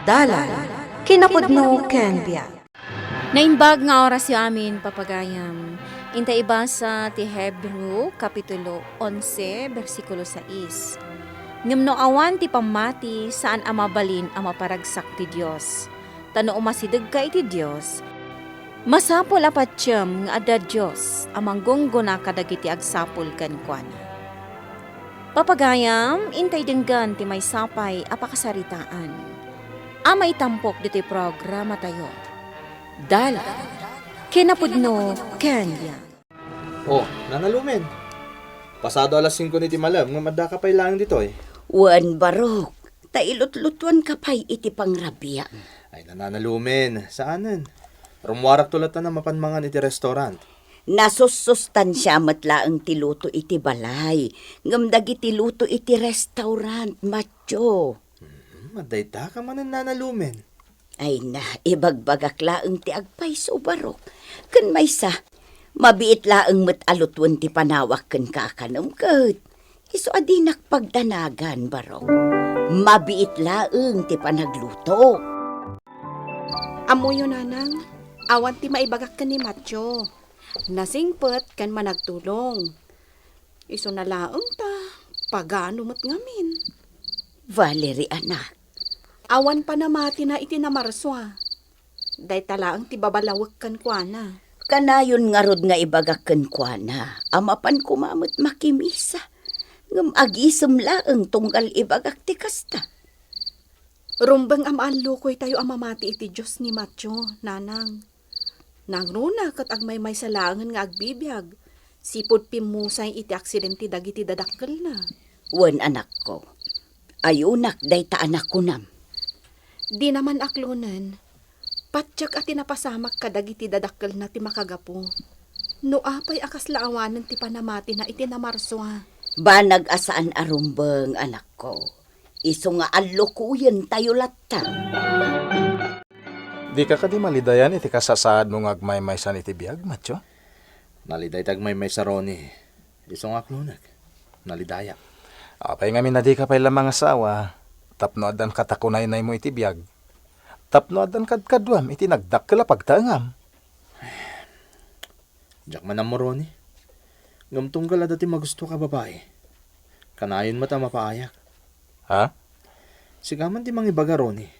Dalan, kinapudno ken biag. Naimbag nga oras yu amin, papagayam. Inta iba sa ti Hebrew, Kapitulo 11, versikulo 6. Ngumno awan ti pamati saan amabalin ang maparagsak ti Diyos. Tano umasidag ka iti Diyos. Masapol apatsyem nga ada Diyos, amang gonggona kadagiti agsapol kankwana. Papagayam, intay denggan ti may sapay apakasaritaan. Amay tampok diti programa tayo. Dala, kinapudno, kanya. Oh, nanalumen. Pasado alas 5 ni Timalam, nga madda ka pa'y lang dito eh. Wan barok, tailot-lutuan ka pa'y iti pangrabya. Ay, nananalumen. Saanan? Rumwarak tulat na mapanmangan iti restaurant. Nasusustansya matlaang tiluto iti balay. Ngamdag iti luto iti restaurant, macho. Maday ta ka man ang nanalumen. Ay na, ibagbagak laang ti agpay so barok. Kan may sa, mabiit laang matalutwan ti panawak kan kakanamkat. Iso adinak pagdanagan barok. Mabiit laang ti panagluto. Amoyo nanang, awan ti maibagak ka ni Macho. Nasingpet kan managtulong. Iso na laang ta, pagano mat ngamin. Valerie anak, Awan pa namati na itinamarswa. Day talaang ti babalawak kan kwa na. kanayon nga rod nga ibagak kan kwa na. Amapan kumamot makimisa. Ngam agisem laang tunggal ibagak ti kasta. Rumbang amaalo ko'y tayo amamati iti Diyos ni Macho, nanang. Nangruna kat agmay-may sa langan nga agbibiyag. Sipod pimusay iti aksidente dagiti dadakkel na. Wan anak ko. Ayunak day ta anak ko nam. Di naman aklunan, patyak at tinapasamak ka dagiti dadakkel na ti makagapo. No apay akas laawanan ti panamati na itinamarswa. Banag asaan arumbang anak ko. Iso nga allokuyan tayo latta. Di ka di malidayan iti kasasaad mong agmay-maysan iti biyag, Macho? Naliday tagmay may saroni. Isong aklunag. Nalidayak. Apay ngamin na di ka pa'y lamang asawa. Tapno adan katakunay na mo iti biyag. Tapno adan kadkadwam iti nagdakkala pagtaangam. Diyak man ang moroni. Ngamtong ka dati magusto ka babae. Kanayon mata mapaayak. Ha? Sigaman di mangibaga roni.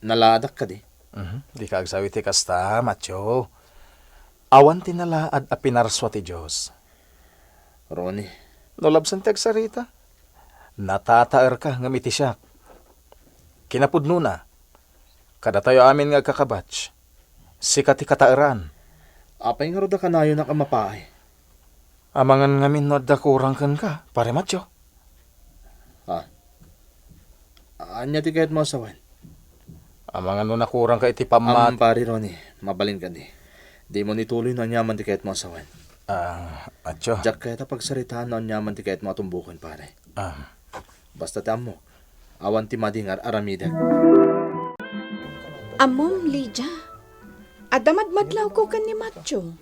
Naladak ka di. Di ka agsawi ti kasta, Macho. Awan tinalaad a pinarswa ti Diyos. Roni, No labsan ti agsarita. Natataer ka ngam iti siya. Kinapudno na. Kada tayo amin nga kakabatch. Sikat ti kataeran. apay nga roda kanayon na kamapaay. Amangan ngamin no da kurang kan ka, pare Macho. Anya ti kahit mo asawan. Amangan no nakurang ka iti pamat. Pari Roni, mabalin ka di. Di mo nituloy na nyaman ti kahit mo asawan. Macho. Diyak kahit pagsaritaan na nyaman ti kahit mo atumbukan pare. Basta ti amo. Awan ti madingar aramidag. Amom, Lydia. Adamad-madlaw ko kan ni Macho.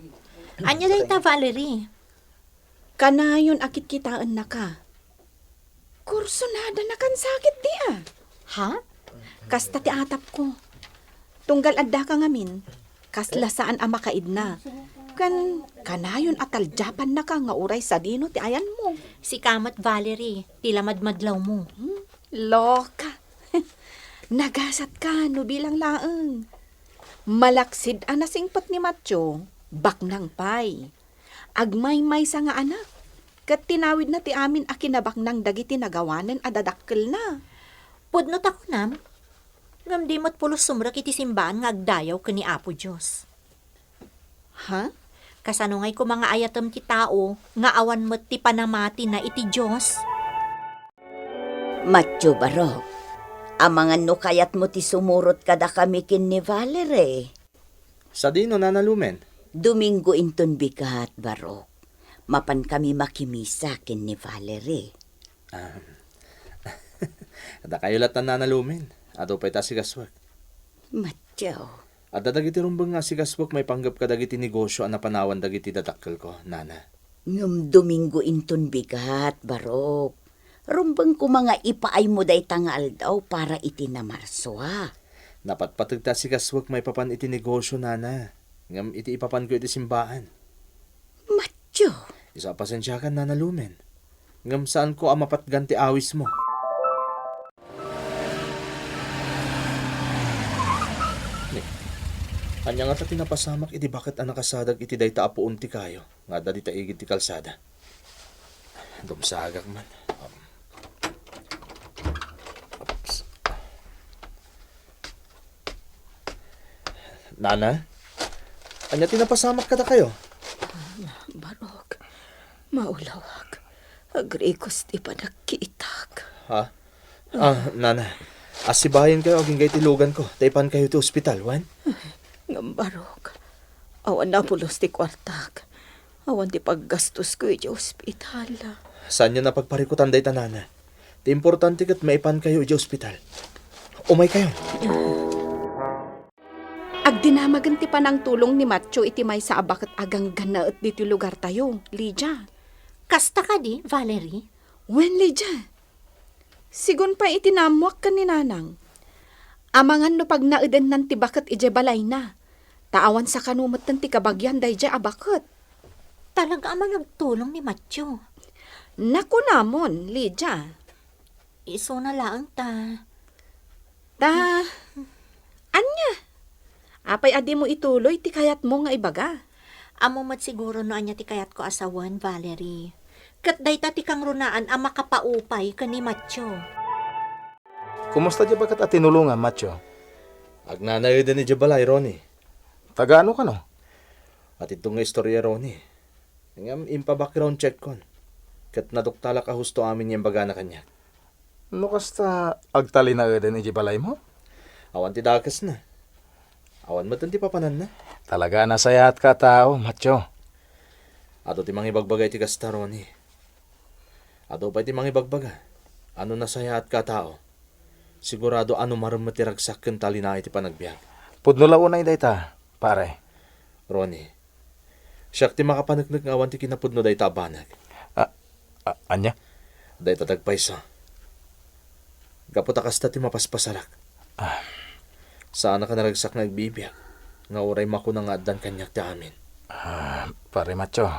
Anya day ta, Valerie? Kanayon akit kitaan na ka. Kursunada na kan sakit di ah. Ha? Kasta ti atap ko. Tunggal adda ka ngamin. Kasla saan ang makaid na. Kanayon atal Japan na ka nga uray sa dino ti ayan mo. Si Kamat Valerie, tila madmadlaw mo. Loka. Nagasat ka no bilang laeng. Malaksid anasingpat ni Macho. Baknang pay. Agmay-may sa nga anak. Kat tinawid na ti amin a kinabaknang dagiti nagawanan adadakkel na. Pudnot ako nam. Ngam di mo't pulos sumrak iti simbaan nga agdayaw ka ni Apo Diyos. Ha? Kasano ngay ko mga ayatom ti tao, nga awan mo't ti panamati na iti Diyos. Macho barok. Amangan no kayat mo ti sumurot kada kami kin ni Valerie. Sa dino nanalumen. Domingo inton bigat barok. Mapan kami makimisa kin ni Valerie. Ada kayo latan nanalumen. Ato pa'y tasigaswag. Macho. At dagiti rumbang nga sigaswag may panggap ka dagiti negosyo ang napanawan dagiti dadakkel ko, nana. Ngam Domingo inton bigat barok. Rumbang ko mga ipaay mo day tangal daw para itinamarso. Napatpatagta si kaswag may papan iti negosyo, nana. Ngam iti ipapan ko iti simbahan. Matyo, Isa pasensya ka, nana Lumen. Ngam saan ko ang mapatganti awis mo? Anya nga ta tinapasamak iti bakit ang nakasadag iti dayta apuon ti kayo. Nga da di taigid ti kalsada. Dumsagak man. Oops. Nana? Anya tinapasamak ka ta kayo? Barok, maulawag. Agrikos di pa nakitak. Ha? Nana. Asibahin kayo aging gay tilugan ko. Taipan kayo ti ospital, wan? Ngambarok, awan na pulos ti kwartak. Awan ti paggastos ko iti ospital. Saan nyo napagparikutan day tanana? Ti importante kat maipan kayo iti ospital. Umay kayo. Agdinamagan ti panang tulong ni Matyo iti may sa abakat agang ganaet diti lugar tayo, Lydia. Kasta ka di, Valerie? Wen, Lydia? Sigun pa itinamuak ka ni Nanang. Amangan no pag naeden nan ti bakat ije balay na. Taawan sa kanumot nan ti kabagyan day je abakat. Talaga amang nagtulong ni Matyo. Naku namon, Lydia. Iso na lang ta. Anya? Apay adi mo ituloy ti kayat mo nga ibaga. Amo mat siguro no anya ti kayat ko asawan, Valerie. Kat dayta ti kang runaan ang makapaupay ka ni Matyo. Kumusta di bakat at tinulungan, Matyo? Agnanayo din ni Jabalay, Ronnie. Taga ano ka no? At itong nga istorya, Ronnie. Ngam impa background check kon. Kat naduktala ka husto amin yung baga na kanya. No kasta agtali na din iti balay mo? Awan ti dakas na. Awan mo ti papanan na. Talaga nasayat ka tao, Matyo. Ato ti mga ibagbagay ti kasta, Ronnie. Ato pa ti mga ibagbaga. Ano nasayaat ka tao? Sigurado ano marumatiragsak ken tali na iti panagbiag. Pudno la unay dayta, pare. Ronnie, siyak ti makapanagnog nga awan ti kinapudno day tabanag. Anya? Day tatagpayso. Gaputa kasta ti mapaspasarak. Saan ka naragsak na nagbibiyag? Nga oray mako na nga addan kanyak ti amin. Pare, Matyo.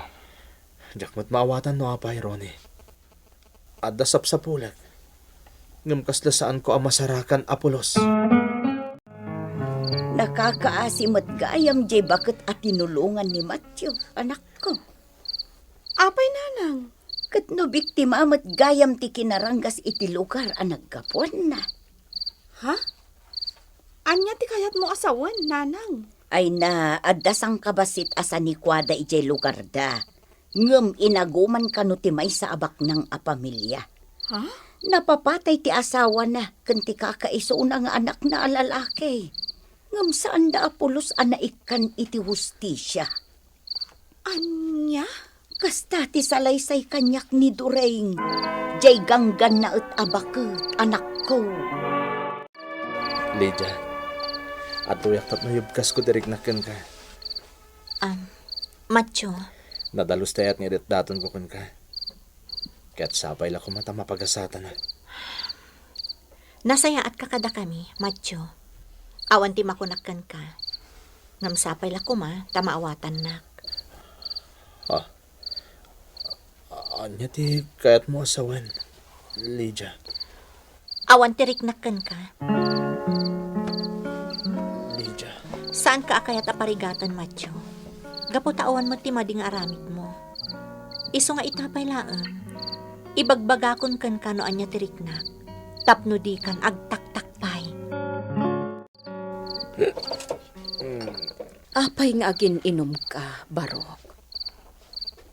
Jakmat maawatan no apay, Ronnie. Adda sapsapulag. Ngam kasla saan ko ang masarakan apulos. nakakaasimot gayam jay bakit at tinulungan ni Matyo, anak ko. Apay Nanang? Kat no biktima mat gayam ti kinaranggas iti lugar ang nagkapuan na. Ha? Anya ti kayat mo asawan, Nanang? Ay na addasang kabasit asa ni Kwada ijay lugar da. Ngem inaguman kano ti may sa abak ng apamilya. Ha? Napapatay ti asawa na kanti kakaiso na nga anak na alalaki. Ngem saan da apulos anaikan iti hustisya. Anya? Kasta ti salaysay kanyak ni Dureng. Jay ganggan na at abakot, anak ko. Lydia, at tuyak tat mayubkas ko direk naken ka. Matyo, Nadalus tayat nga daton ko kun ka. Kaya't sapay la kumata mapagasatan na. nasayaat ka kada kami, Matyo. Awan ti makunakkan ka. Ngam sapay la kuma, tamaawatan nak. Anya ti kayat mo asawan, Lydia. Awan ti riknakkan ka. Lydia. Saan ka akayat aparigatan, Matyo? Gaputawan mo ti mading aramid mo. Iso nga itapay laang. Ibagbagakon kan kano anya ti riknak. Tapno di kan agtaktakpay. Apay nga agin inom ka, Barok.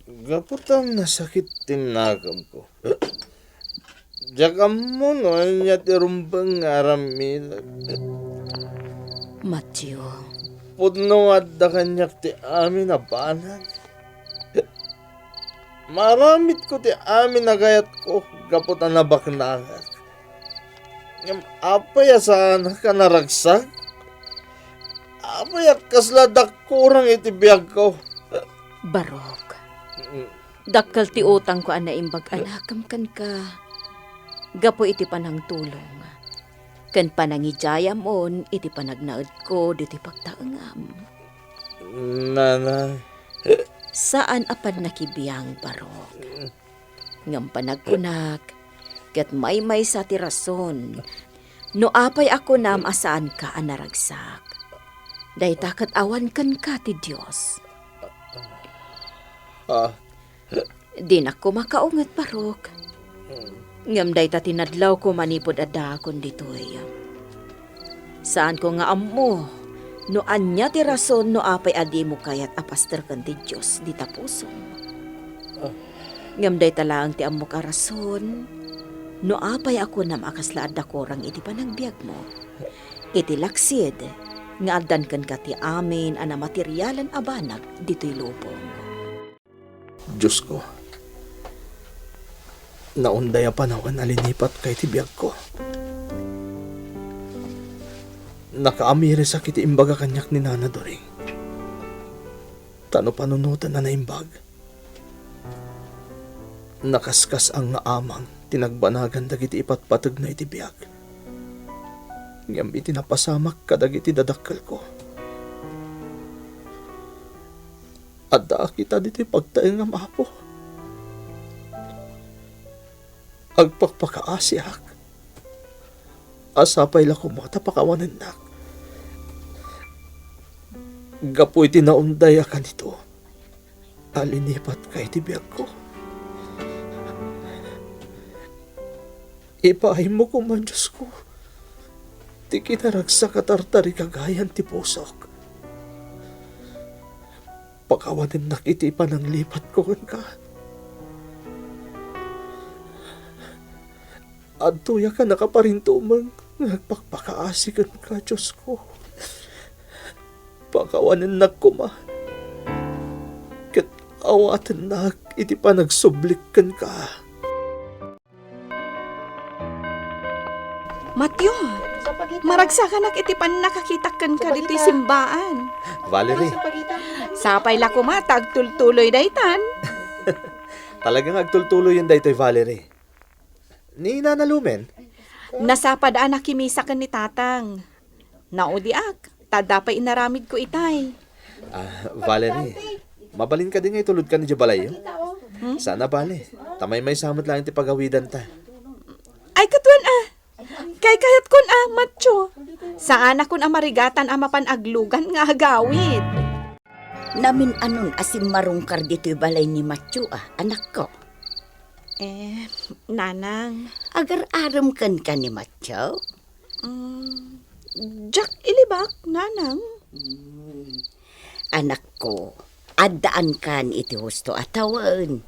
Gaputang nasakit tinagam ko. Jakam mo no, anya ti rumbang aramid. Matyo, Pudno adda kanyak ti amin na banag. Maramit ko ti amin na gayat ko, gaputan na baknagat. Ngam apay asaan ka naragsak? Apay at kasladak kurang iti biyag ko. Barok. Dakkel ti utang ko ana imbag anakam kan ka. Gapo iti panang tulong. Ken panangijaya mon iti panagnaed ko diti pagtaengam. Nanay, Saan apan nakibiyang barok? Ngam panagkunak, ket may sa ti rason. No apay ako nam asaan ka anaragsak. Dayta ket awan ken ka ti Dios. ah, Di na ko makaunget barok. Ngam dayta tinadlaw ko manipod adda kon ditoy. Saan ko nga ammo? No anya ti rason no apay adi mo kayat apaster ken ti Dios di tapusom. Ngam dayta lang ti ammo ka rason. No apay ako nam akasla adda korang iti panagbiag mo. Iti laksid nga addan ken ka ti amin ana materyalan a banag ditoy lubong. Diyos ko. Naunday a panahon alinipat kay tibiyag ko. Nakaamiri sa kiti imbaga kanyak ni Nana Doring. Tano panunutan na naimbag. Nakaskas ang nga amang tinagbanagan dagiti ipatpatag na itibiyag. Ngam iti napasamak kadagiti dadakkel ko. Adda kita diti pagtaeng nga maapo. Agpakpakaasiak. Asapay la kumata pakawanan nak. Gapu iti naunday akan ito. Alinipat kay tibiyag ko. Ipahay mo ko man, Diyos ko. Ti kinaragsa katartari kagayan ti pusok. Pakawanan nakiti pa ng lipat ko ka. At tuya ka nakaparintumang nagpakpakaasikan ka, Diyos ko. Pakawanan nagkuma. Kat awatan na iti pa nagsublikkan ka. Matyo, maragsakan iti pan nakakitakan ka dito simbaan. Valerie, Sapay la kumatag tultuloy daytan. talagang agtultuloy yun daytoy, Valerie. Ni Nana Lumen, Nasapad nakimisa kan ni tatang. Naudiak, tadapay inaramid ko itay. Valerie, mabalin ka din nga itulod ka ni Jabalayo. Sana bale, tamay may samot lang iti pagawidan ta. Ay katuan Kay kayat kun matyo. Saan akon marigatan mapan aglugan nga agawid. Namin anon asin marungkar dito'y balay ni Matyo anak ko. Nanang, Agar-aram kan ka ni Matyo? Jack ilibak, nanang. Anak ko, adaan kan iti husto atawan.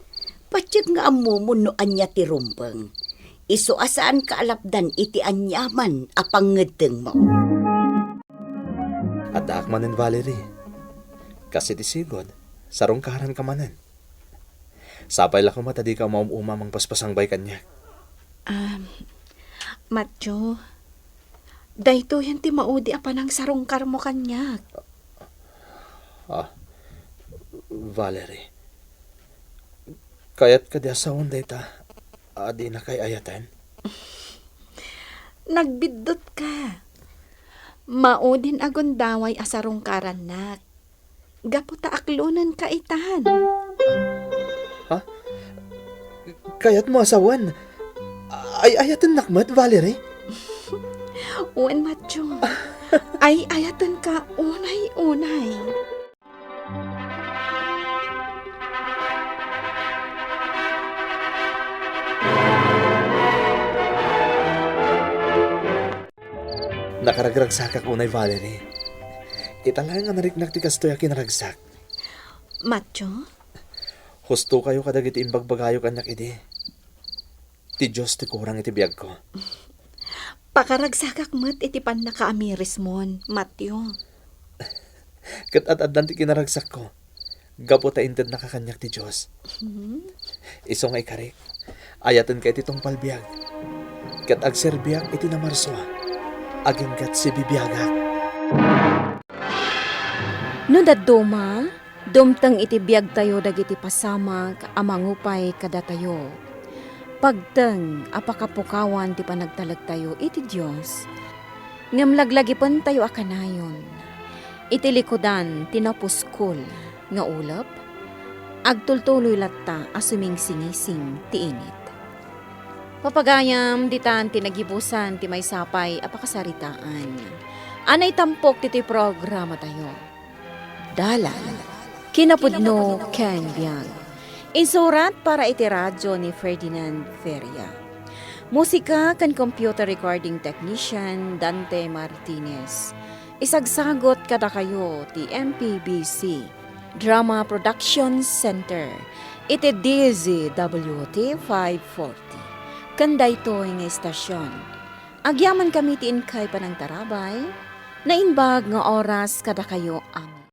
Patyag nga amumun no anya ti rumpeng. Iso asaan kaalapdan iti anyaman apangedeng mo. At akmanen, Valerie. Kasi ti sigod, sarungkaran ka manen. Sapay la kumata di ka maumamang paspasang bay kanya. Matyo, dayto yan ti maudi apan ang sarungkar mo kanyak. Valerie. Kayat ka di asawan dayta. Adi na kay ayatan. Nagbidot ka. Maudin agon daway asarungkaran nak. Gaputa aklunan ka itahan. Kayat mo asawan. Ay ayatan nakmat, Valerie. Uwan, Matyo. Ay ayatan ka unay-unay. Nakaragragsak unay, Valerie. Italang nga nariknak ti kastoy a kinaragsak. Matyo? Husto kayo kadag iti imbagbagayo kanyak iti. Ti Diyos ti kurang iti biyag ko. Pakaragsakak mat iti pan nakaamiris mon, Matyo. Kat at-adan ti kinaragsak ko. Gapo ta inted nakakanyak ti Diyos. Iso nga ikarik. Ayatan ka iti tong palbiyag. Kat agserbiyag iti namarswa. Aging kat si bibiyagak. No daduma, dumtang iti biag tayo dagiti pasamak amangupay kada tayo. pagteng apakapukawan ti panagtalag tayo iti Diyos. Ngam laglagipon tayo akanayon. Iti likodan tinapuskol nga ulap, agtultuloy latta asuming singising ti init. Papagayam ditan tinagibusan ti may sapay apakasaritaan. Anay tampok ti programa tayo. Dalan, kinapudno ken biyag. Insurat para iti radyo ni Ferdinand Feria. Musika kan computer recording technician Dante Martinez. Isagsagot kada kayo ti MPBC Drama Production Center. Iti DZWT 540. Kanday to nga istasyon. Agyaman kami ti inkay panang tarabay, na inbag nga oras kada kayo am.